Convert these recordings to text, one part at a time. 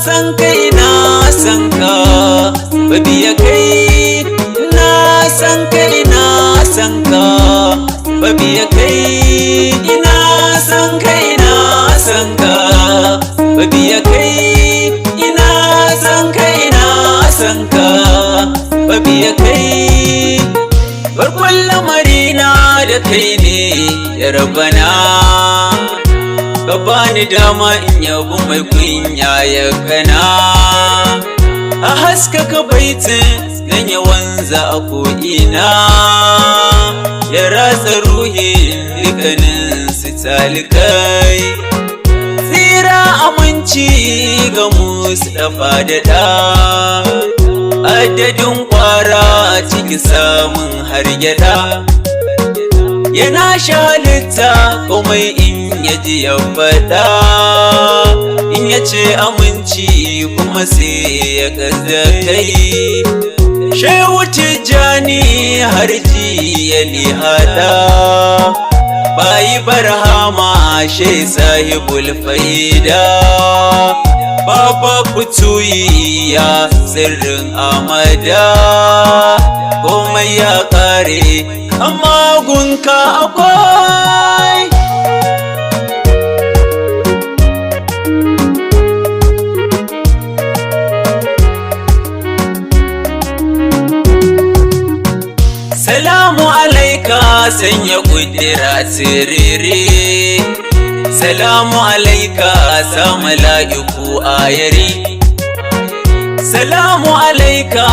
san kai na san ka babiya kai na san kai na san ka babiya kai ina san kai na san ka babiya kai ina san kai na san ka babiya kai farkon lamarina da kai ne ya rabana ka bani dama in yabu mai kunya ya kana a haskaka baitin dan ya wanza a ko'ina ya ratsa ruhin dukkanin su talikai tsira aminci ga Mustapha da ɗa adadin kwara ciki samun har gyada yana shalitta komai in yaji ya faɗa in ya ce aminci kuma sai ya gaza kai shehu tijjani har jiya lihada bayi barhama shai sahibul faida baba fituyi ya sirrin amada komai ya kare amma gunka akwai salamu alaika sanya kudira siriri salamu alaika sa mala'iku ayari salamu alaika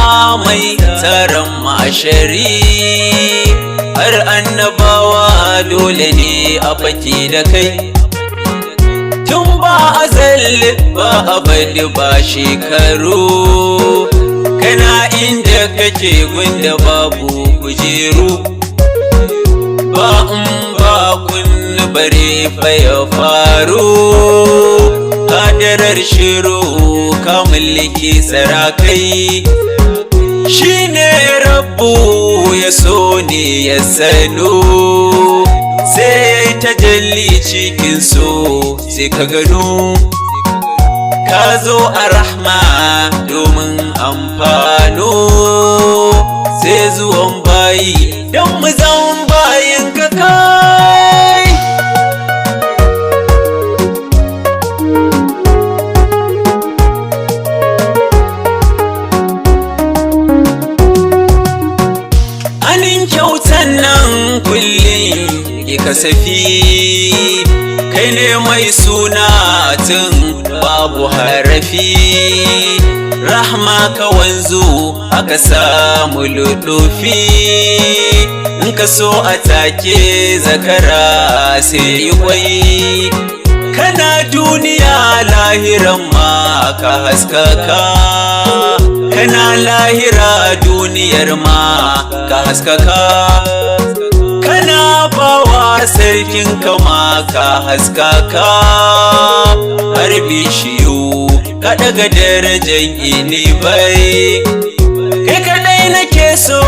mai taron mashari har annabawa dole ne a baki da kai tun ba azal ba abadi ba shekaru kana inda kake gunda babu kujeru ba ba kunni bare fa ya faru kadarar shiru ka mulki sarakai shine rabbu ya so ne ya sanu sai tajalli cikin so sai ka gano ka zo a rahma domin amfano sai zuwan bayi don mu zan bayin ka kai anin kyautan nan kullum ki kasafi kai ne mai suna tun babu harafi rahma ka wanzu aka samu ludufi in ka so a take zakara sai yi kwai kana duniya lahiran ma ka haskaka kana lahira duniyar ma ka haskaka kana bawa sarkin kama ka haskaka har bishiyu ka daga darajan ini bai kai kadai nake so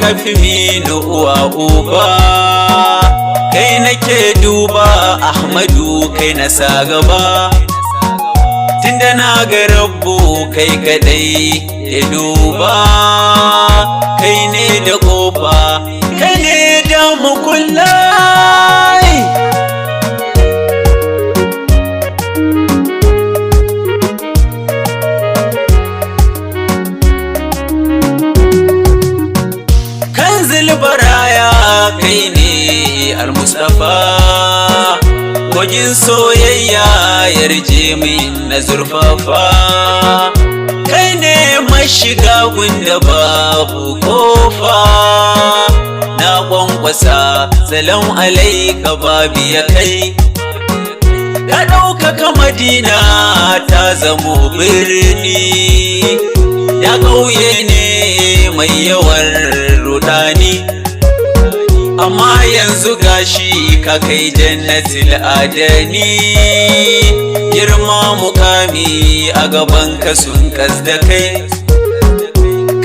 ka fi mini uwa uba kai nake duba Ahmadu kai na sa gaba tunda na ga rabbu kai kadai ya duba kai ne da kofa kai ne da mukullai kanzil baraya kai ne al-Mustafa kogin soyayya yarje min na zurfafa kai ne mashiga gunda babu kofa na kwankwasa salam alaika babi ya kai ka ɗaukaka Madina ta zamo birni ya ƙauye ne mai yawan rudani amma yanzu gashi ka kai jannatil adani girma mukami a gaban ka sun kasda kai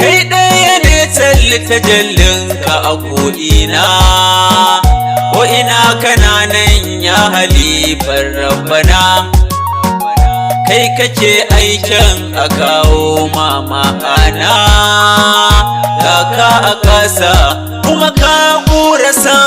kai ɗaya ne tallita jallinka a ko'ina ko'ina kananan ya halifar rabbana kai kake aikin a kawo mama ana kaka a ƙasa kuma ka ƙura sa